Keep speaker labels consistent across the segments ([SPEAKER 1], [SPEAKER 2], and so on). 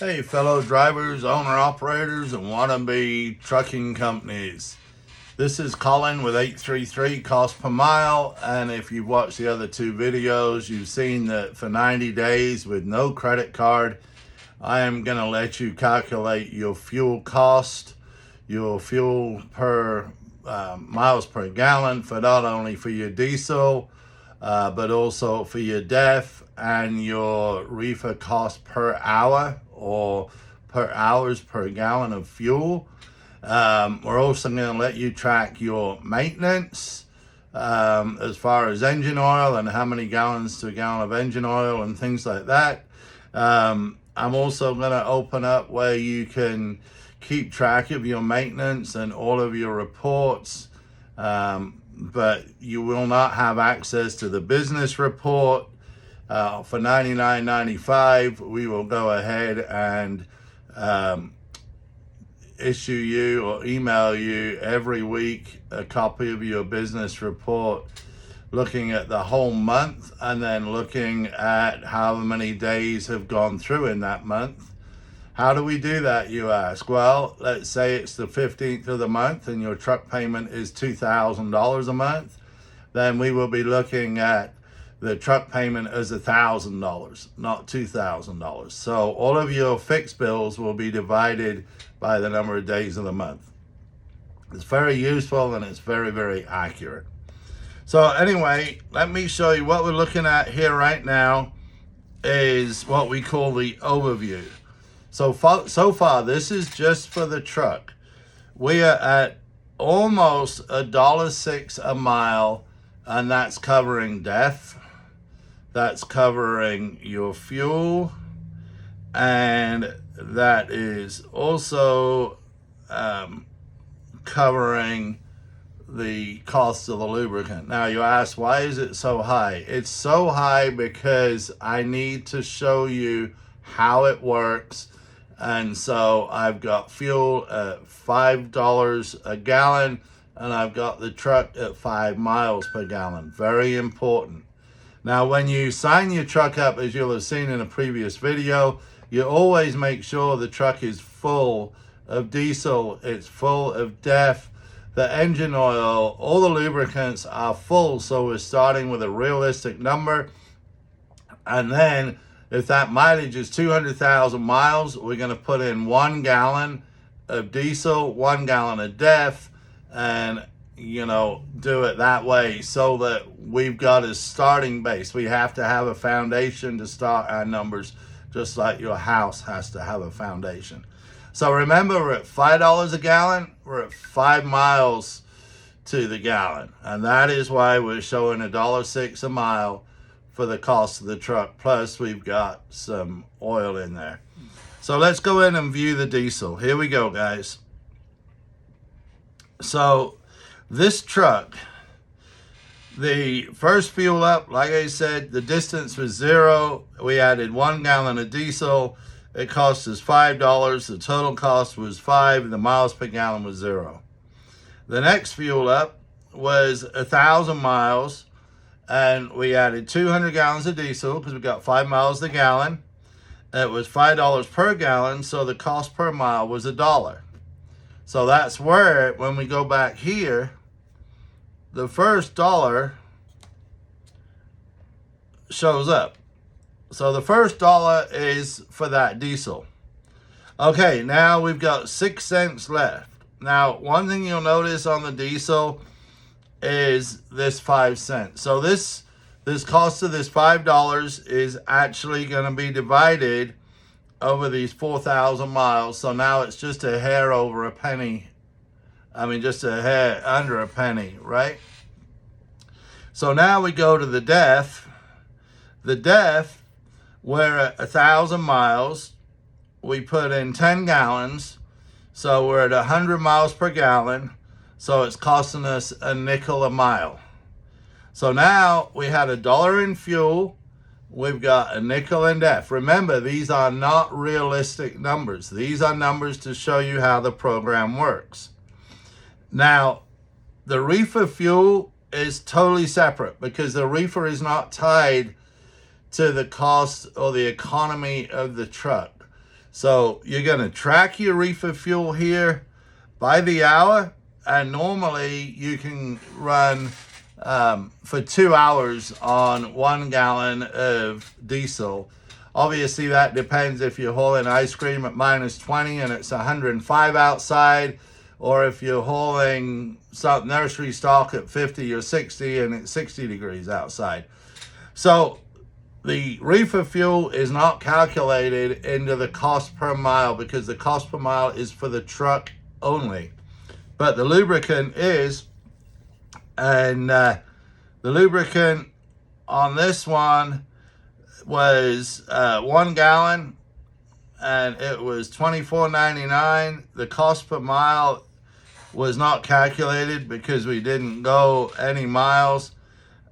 [SPEAKER 1] Hey, fellow drivers, owner-operators, and wannabe trucking companies. This is Colin with 833 cost per mile, and if you've watched the other two videos, you've seen that for 90 days with no credit card, I am going to let you calculate your fuel cost, your fuel per miles per gallon for not only for your diesel, but also for your DEF and your reefer cost per hour or per hours per gallon of fuel. We're also going to let you track your maintenance as far as engine oil and how many gallons to a gallon of engine oil and things like that. I'm also going to open up where you can keep track of your maintenance and all of your reports, but you will not have access to the business report. For $99.95, we will go ahead and issue you or email you every week a copy of your business report, looking at the whole month and then looking at how many days have gone through in that month. How do we do that, you ask? Well, let's say it's the 15th of the month and your truck payment is $2,000 a month. Then we will be looking at the truck payment as $1,000, not $2,000. So all of your fixed bills will be divided by the number of days of the month. It's very useful and it's very, very accurate. So anyway, let me show you what we're looking at here right now is what we call the overview. So far, this is just for the truck. We are at almost $1.06 a mile, and that's covering DEF. That's covering your fuel, and that is also covering the cost of the lubricant. Now you ask, why is it so high? It's so high because I need to show you how it works. And so I've got fuel at $5 a gallon, and I've got the truck at 5 miles per gallon. Very important. Now, when you sign your truck up, as you'll have seen in a previous video, you always make sure the truck is full of diesel, it's full of DEF, the engine oil, all the lubricants are full. So we're starting with a realistic number. And then if that mileage is 200,000 miles, we're going to put in 1 gallon of diesel, 1 gallon of DEF, and do it that way so that we've got a starting base. We have to have a foundation to start our numbers, just like your house has to have a foundation. So remember, we're at $5 a gallon, we're at 5 miles to the gallon. And that is why we're showing $1.06 a mile for the cost of the truck. Plus we've got some oil in there. So let's go in and view the diesel. Here we go, guys. So this truck, the first fuel up, like I said, the distance was 0. We added 1 gallon of diesel. It cost us $5. The total cost was 5. The miles per gallon was 0. The next fuel up was 1,000 miles, and we added 200 gallons of diesel because we got 5 miles a gallon. It was $5 per gallon, so the cost per mile was $1. So that's where, when we go back here, the first dollar shows up. So the first dollar is for that diesel. Okay, now we've got 6 cents left. Now, one thing you'll notice on the diesel is this 5 cents. So this cost of this $5 is actually going to be divided over these 4,000 miles. So now it's just a hair over a penny. I mean, just a hair under a penny, right? So now we go to the DEF. The DEF, we're at 1,000 miles. We put in 10 gallons. So we're at 100 miles per gallon. So it's costing us a nickel a mile. So now we had $1 in fuel. We've got a nickel in DEF. Remember, these are not realistic numbers. These are numbers to show you how the program works. Now, the reefer fuel is totally separate because the reefer is not tied to the cost or the economy of the truck. So you're going to track your reefer fuel here by the hour, and normally you can run for 2 hours on 1 gallon of diesel. Obviously that depends if you're hauling ice cream at -20 and it's 105 outside, or if you're hauling some nursery stock at 50 or 60 and it's 60 degrees outside. So the reefer fuel is not calculated into the cost per mile, because the cost per mile is for the truck only. But the lubricant is, and the lubricant on this one was 1 gallon, and it was $24.99. The cost per mile was not calculated because we didn't go any miles,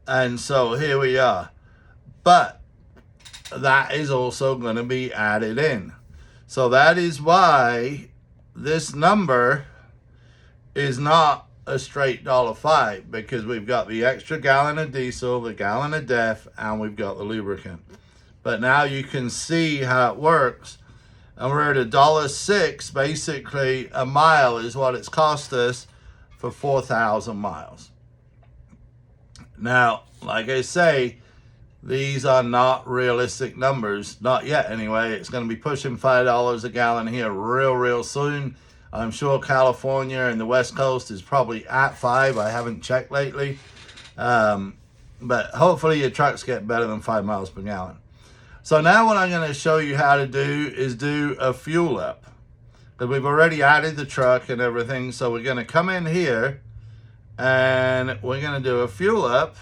[SPEAKER 1] and so here we are. But that is also going to be added in. So that is why this number is not a straight $1.05, because we've got the extra gallon of diesel, the gallon of DEF, and we've got the lubricant. But now you can see how it works, and we're at $1.06. Basically, a mile is what it's cost us for 4,000 miles. Now, like I say, these are not realistic numbers, not yet anyway. It's going to be pushing $5 a gallon here real soon. I'm sure California and the West Coast is probably at 5. I haven't checked lately. But hopefully your trucks get better than 5 miles per gallon. So now what I'm going to show you how to do is do a fuel up. Because we've already added the truck and everything. So we're going to come in here and we're going to do a fuel up.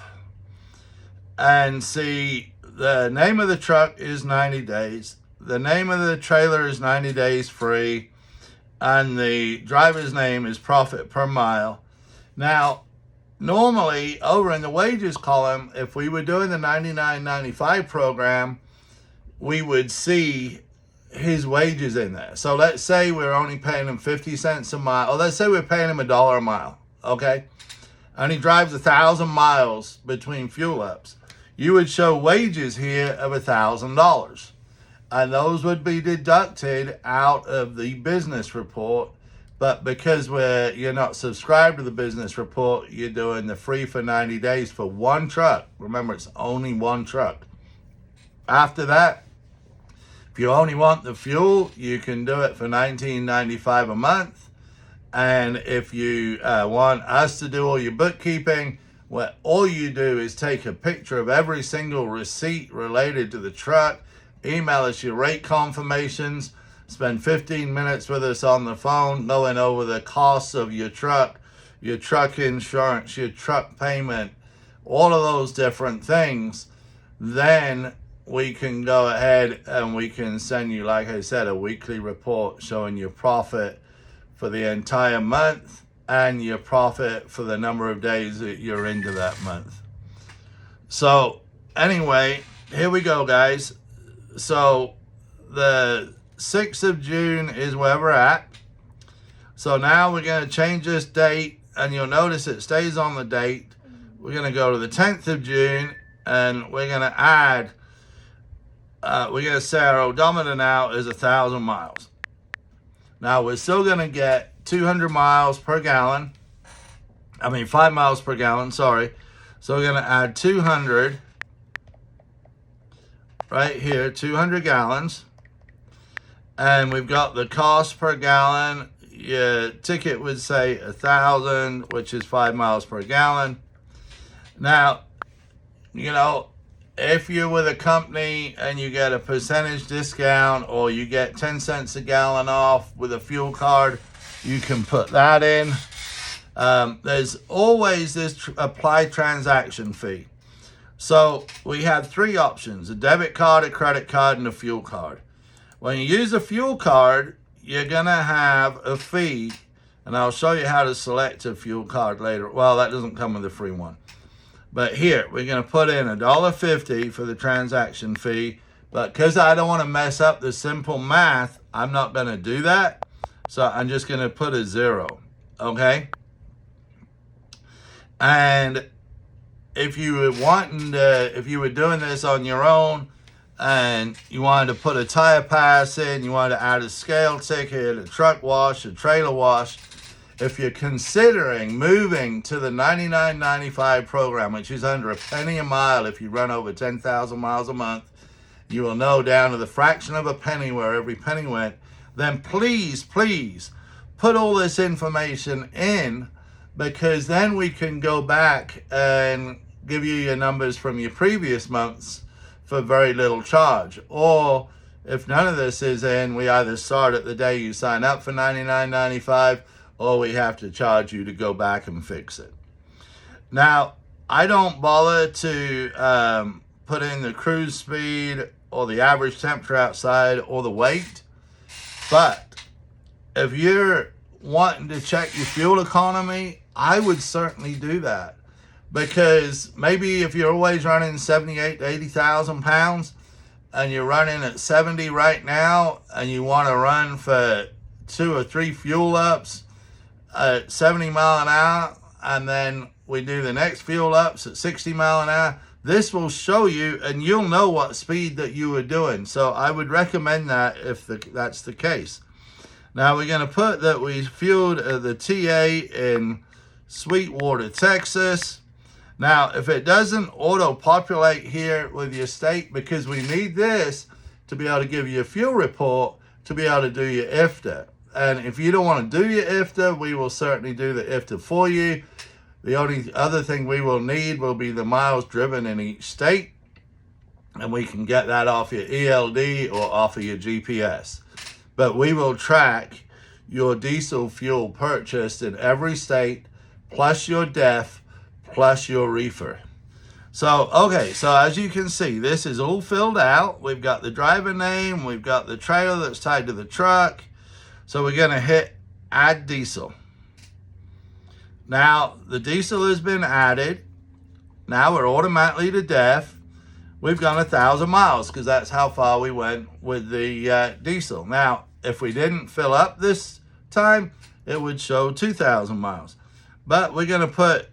[SPEAKER 1] And see, the name of the truck is 90 days. The name of the trailer is 90 days free. And the driver's name is profit per mile. Now, normally over in the wages column, if we were doing the 99.95 program, we would see his wages in there. So let's say we're only paying him 50 cents a mile, or let's say we're paying him $1 a mile, okay? And he drives 1,000 miles between fuel ups. You would show wages here of $1,000. And those would be deducted out of the business report. But because you're not subscribed to the business report, you're doing the free for 90 days for one truck. Remember, it's only one truck. After that, if you only want the fuel, you can do it for $19.95 a month. And if you want us to do all your bookkeeping, well, all you do is take a picture of every single receipt related to the truck, email us your rate confirmations, spend 15 minutes with us on the phone going over the costs of your truck insurance, your truck payment, all of those different things. Then we can go ahead and we can send you, like I said, a weekly report showing your profit for the entire month and your profit for the number of days that you're into that month. So anyway, here we go, guys. So the 6th of June is where we're at. So now we're going to change this date, and you'll notice it stays on the date. We're going to go to the 10th of June, and we're going to add, we're going to say our odometer now is 1,000 miles. Now we're still going to get 200 miles per gallon. 5 miles per gallon, sorry. So we're going to add 200 right here, 200 gallons. And we've got the cost per gallon. Your ticket would say 1,000, which is 5 miles per gallon. Now, if you're with a company and you get a percentage discount, or you get 10 cents a gallon off with a fuel card, you can put that in. There's always this apply transaction fee. So we have 3 options: a debit card, a credit card, and a fuel card. When you use a fuel card, you're gonna have a fee, and I'll show you how to select a fuel card later. Well, that doesn't come with a free one. But here, we're gonna put in $1.50 for the transaction fee, but because I don't wanna mess up the simple math, I'm not gonna do that. So I'm just gonna put a 0, okay? And if you were doing this on your own and you wanted to put a tire pass in, you wanted to add a scale ticket, a truck wash, a trailer wash, if you're considering moving to the $99.95 program, which is under a penny a mile if you run over 10,000 miles a month, you will know down to the fraction of a penny where every penny went, then please, please put all this information in, because then we can go back and give you your numbers from your previous months for very little charge. Or if none of this is in, we either start at the day you sign up for $99.95, or we have to charge you to go back and fix it. Now, I don't bother to put in the cruise speed or the average temperature outside or the weight, but if you're wanting to check your fuel economy, I would certainly do that. Because maybe if you're always running 78 to 80,000 pounds and you're running at 70 right now, and you want to run for 2 or 3 fuel ups at 70 mile an hour, and then we do the next fuel ups at 60 mile an hour, this will show you, and you'll know what speed that you were doing. So I would recommend that if that's the case. Now we're going to put that we fueled the TA in Sweetwater, Texas. Now, if it doesn't auto-populate here with your state, because we need this to be able to give you a fuel report to be able to do your IFTA. And if you don't want to do your IFTA, we will certainly do the IFTA for you. The only other thing we will need will be the miles driven in each state, and we can get that off your ELD or off of your GPS. But we will track your diesel fuel purchased in every state, plus your DEF, plus your reefer. So, okay, so as you can see, this is all filled out. We've got the driver name, we've got the trailer that's tied to the truck. So we're going to hit add diesel. Now, the diesel has been added. Now we're automatically to DEF. We've gone 1,000 miles because that's how far we went with the diesel. Now, if we didn't fill up this time, it would show 2,000 miles. But we're going to put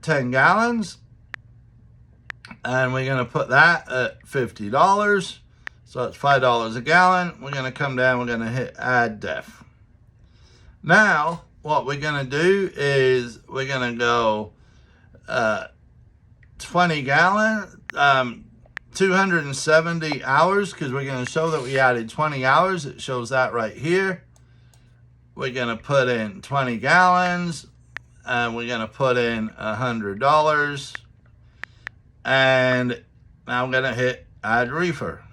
[SPEAKER 1] 10 gallons, and we're going to put that at $50. So it's $5 a gallon. We're going to come down, we're going to hit add DEF. Now, what we're going to do is we're going to go 20 gallon, 270 hours, because we're going to show that we added 20 hours. It shows that right here. We're going to put in 20 gallons, and we're going to put in $100. And now I'm going to hit add reefer.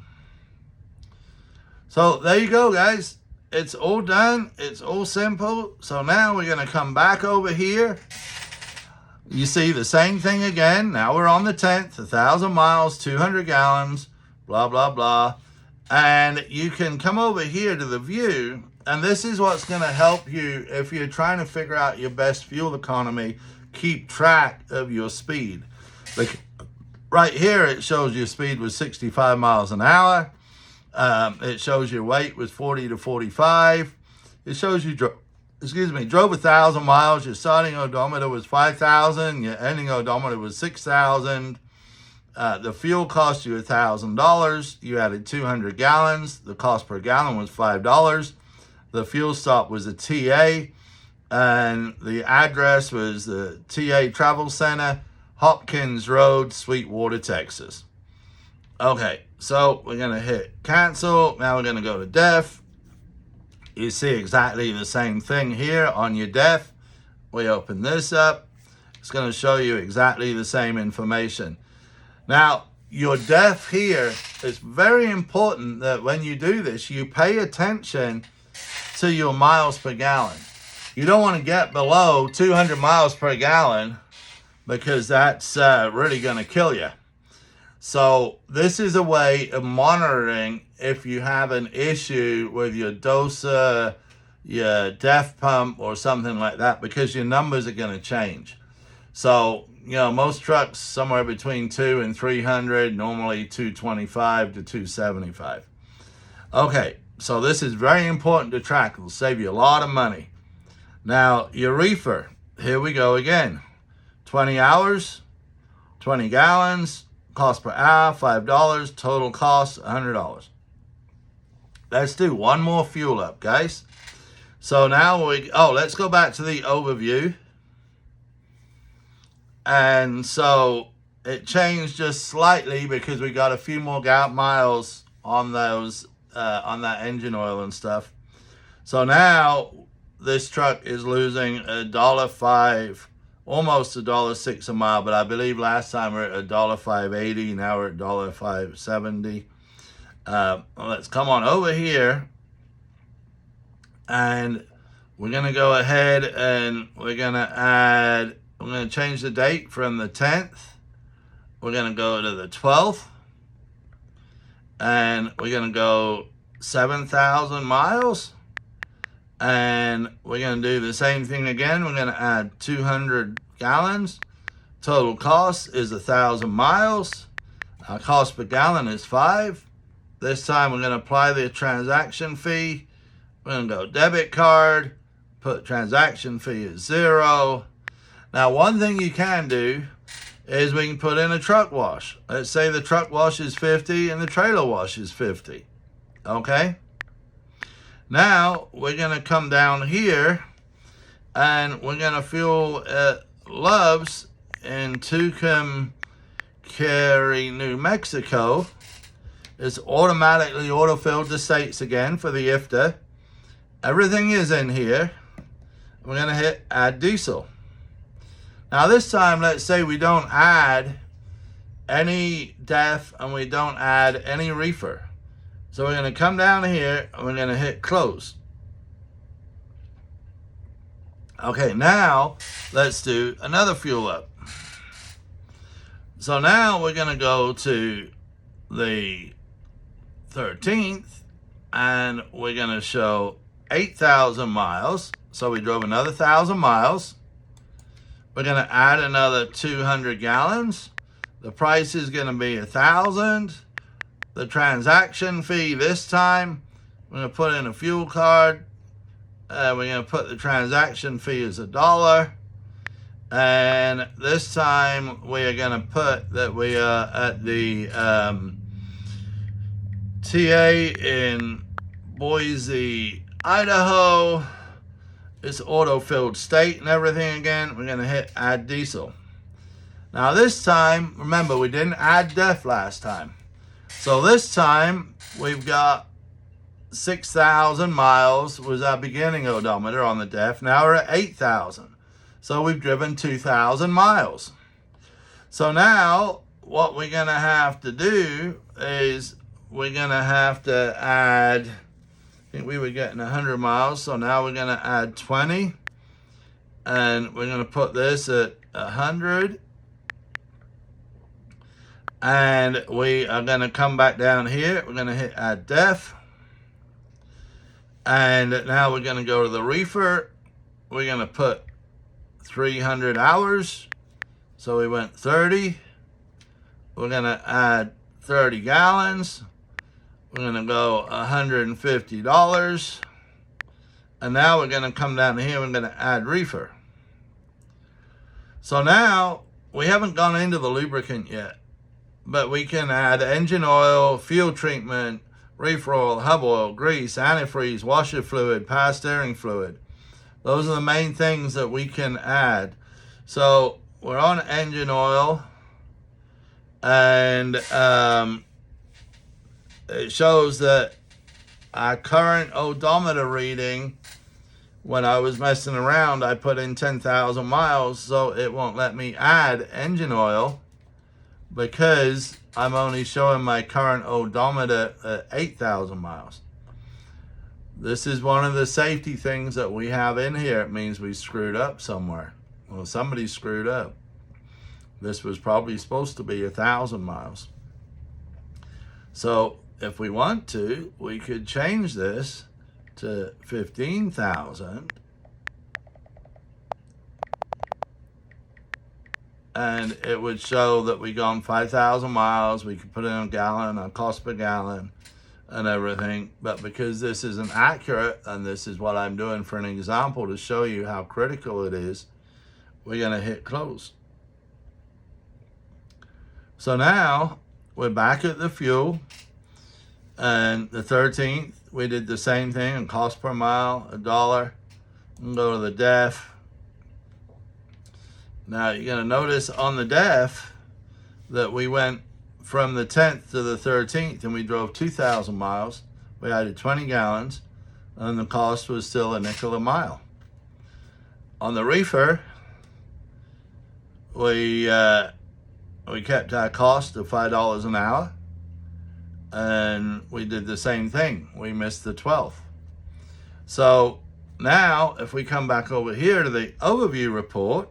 [SPEAKER 1] So there you go, guys. It's all done. It's all simple. So now we're going to come back over here. You see the same thing again. Now we're on the 10th, 1,000 miles, 200 gallons, blah, blah, blah. And you can come over here to the view, and this is what's going to help you if you're trying to figure out your best fuel economy, keep track of your speed. Like right here, it shows your speed was 65 miles an hour. It shows your weight was 40 to 45. It shows you drove 1,000 miles. Your starting odometer was 5,000. Your ending odometer was 6,000. The fuel cost you $1,000. You added 200 gallons. The cost per gallon was $5. The fuel stop was a TA, and the address was the TA Travel Center, Hopkins Road, Sweetwater, Texas. Okay, so we're going to hit cancel. Now we're going to go to DEF. You see exactly the same thing here on your DEF. We open this up. It's going to show you exactly the same information. Now, your DEF here, it's very important that when you do this, you pay attention to your miles per gallon. You don't want to get below 200 miles per gallon, because that's really going to kill you. So this is a way of monitoring if you have an issue with your doser, your DEF pump, or something like that, because your numbers are going to change. So, you know, most trucks somewhere between 200 and 300, normally 225 to 275. Okay, so this is very important to track. It'll save you a lot of money. Now, your reefer, here we go again. 20 hours, 20 gallons, Cost per hour, $5. Total cost, $100. Let's do one more fuel up, guys. So now let's go back to the overview. And so it changed just slightly because we got a few more miles on those, on that engine oil and stuff. So now this truck is losing $1.05, almost $1.06 a mile, but I believe last time we were at $1.580, now we're at $1.570. Let's come on over here, and we're gonna go ahead and we're gonna change the date from the 10th. We're gonna go to the 12th, and we're gonna go 7,000 miles. And we're going to do the same thing again. We're going to add 200 gallons. Total cost is 1,000 miles. Our cost per gallon is $5. This time we're going to apply the transaction fee. We're going to go debit card. Put transaction fee at 0. Now, one thing you can do is we can put in a truck wash. Let's say the truck wash is 50 and the trailer wash is 50. Okay? Now, we're going to come down here, and we're going to fuel Love's in Tucumcari, New Mexico. It's automatically auto-filled the states again for the IFTA. Everything is in here. We're going to hit Add Diesel. Now, this time, let's say we don't add any DEF and we don't add any Reefer. So we're going to come down here and we're going to hit close. Okay, now let's do another fuel up. So now we're going to go to the 13th and we're going to show 8,000 miles. So we drove another 1,000 miles. We're going to add another 200 gallons. The price is going to be 1,000. The transaction fee this time, we're going to put in a fuel card. We're going to put the transaction fee as $1. And this time we are going to put that we are at the TA in Boise, Idaho. It's auto-filled state and everything again. We're going to hit Add Diesel. Now this time, remember, we didn't add DEF last time. So this time, we've got 6,000 miles was our beginning odometer on the DEF. Now we're at 8,000. So we've driven 2,000 miles. So now, what we're going to have to do is we're going to have to add, I think we were getting 100 miles, so now we're going to add 20. And we're going to put this at 100. And we are going to come back down here. We're going to hit Add DEF. And now we're going to go to the Reefer. We're going to put 300 hours. So we went 30. We're going to add 30 gallons. We're going to go $150. And now we're going to come down here. We're going to add Reefer. So now we haven't gone into the lubricant yet. But we can add engine oil, fuel treatment, reefer oil, hub oil, grease, antifreeze, washer fluid, power steering fluid. Those are the main things that we can add. So we're on engine oil, and it shows that our current odometer reading, when I was messing around, I put in 10,000 miles, so it won't let me add engine oil, because I'm only showing my current odometer at 8,000 miles. This is one of the safety things that we have in here. It means we screwed up somewhere. Well, somebody screwed up. This was probably supposed to be 1,000 miles. So if we want to, we could change this to 15,000. And it would show that we gone 5,000 miles. We could put in a gallon, a cost per gallon, and everything. But because this isn't accurate, and this is what I'm doing for an example to show you how critical it is, we're going to hit close. So now we're back at the fuel, and the 13th we did the same thing, and cost per mile $1. And go to the def. Now you're going to notice on the def that we went from the 10th to the 13th and we drove 2,000 miles. We added 20 gallons and the cost was still $0.05 a mile. On the Reefer, we kept our cost of $5 an hour, and we did the same thing. We missed the 12th. So now if we come back over here to the overview report,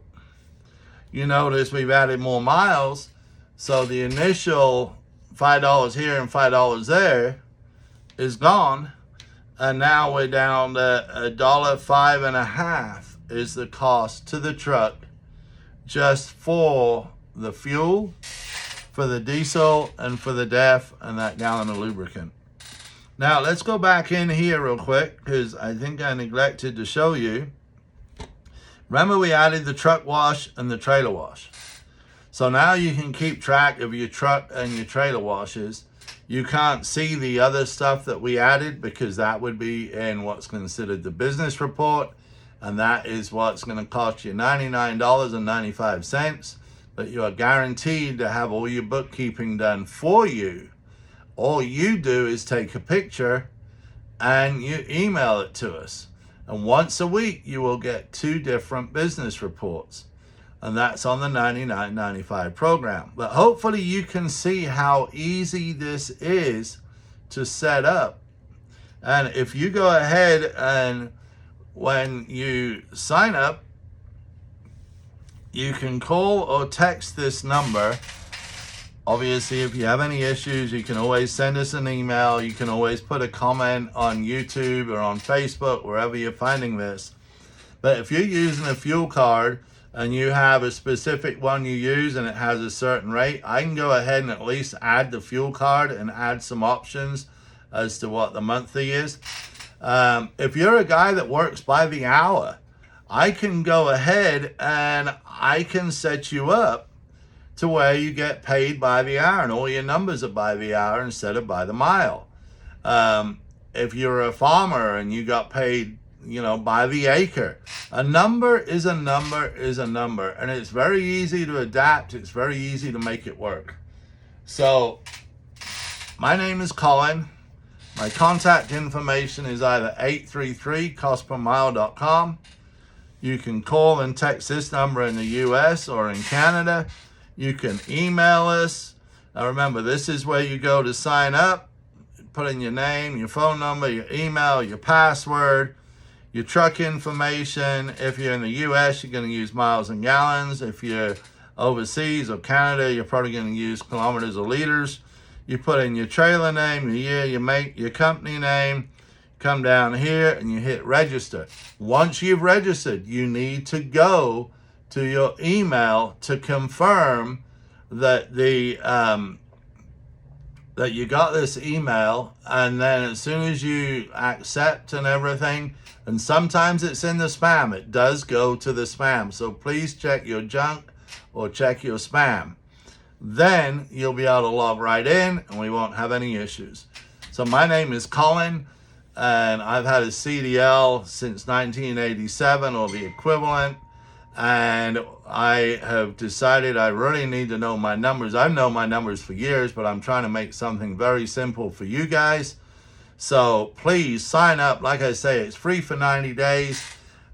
[SPEAKER 1] you notice we've added more miles. So the initial $5 here and $5 there is gone, and now we're down to $1.05.50 is the cost to the truck just for the fuel, for the diesel, and for the def, and that gallon of lubricant. Now let's go back in here real quick, because I think I neglected to show you. Remember, we added the truck wash and the trailer wash. So now you can keep track of your truck and your trailer washes. You can't see the other stuff that we added because that would be in what's considered the business report, and that is what's going to cost you $99.95. But you are guaranteed to have all your bookkeeping done for you. All you do is take a picture and you email it to us. And once a week, you will get 2 different business reports. And that's on the $99.95 program. But hopefully you can see how easy this is to set up. And if you go ahead and when you sign up, you can call or text this number. Obviously, if you have any issues, you can always send us an email. You can always put a comment on YouTube or on Facebook, wherever you're finding this. But if you're using a fuel card and you have a specific one you use and it has a certain rate, I can go ahead and at least add the fuel card and add some options as to what the monthly is. If you're a guy that works by the hour, I can go ahead and I can set you up to where you get paid by the hour and all your numbers are by the hour instead of by the mile. If you're a farmer and you got paid, by the acre, a number is a number is a number, and it's very easy to adapt. It's very easy to make it work. So my name is Colin. My contact information is either 833costpermile.com. You can call and text this number in the US or in Canada. You can email us. Now remember, this is where you go to sign up. Put in your name, your phone number, your email, your password, your truck information. If you're in the US, you're going to use miles and gallons. If you're overseas or Canada, you're probably going to use kilometers or liters. You put in your trailer name, your year, your make, your company name. Come down here and you hit register. Once you've registered, you need to go to your email to confirm that that you got this email, and then as soon as you accept and everything, and sometimes it's in the spam, it does go to the spam, so please check your junk or check your spam. Then you'll be able to log right in and we won't have any issues. So my name is Colin, and I've had a CDL since 1987 or the equivalent, and I have decided I really need to know my numbers. I've known my numbers for years, but I'm trying to make something very simple for you guys. So please sign up. Like I say, it's free for 90 days.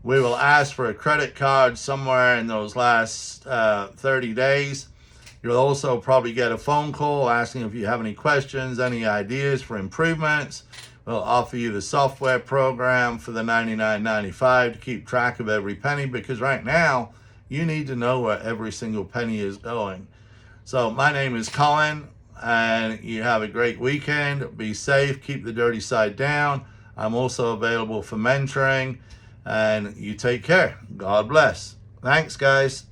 [SPEAKER 1] We will ask for a credit card somewhere in those last 30 days. You'll also probably get a phone call asking if you have any questions, any ideas for improvements. We'll offer you the software program for the $99.95 to keep track of every penny, because right now you need to know where every single penny is going. So my name is Colin, and you have a great weekend. Be safe, keep the dirty side down. I'm also available for mentoring, and you take care. God bless. Thanks, guys.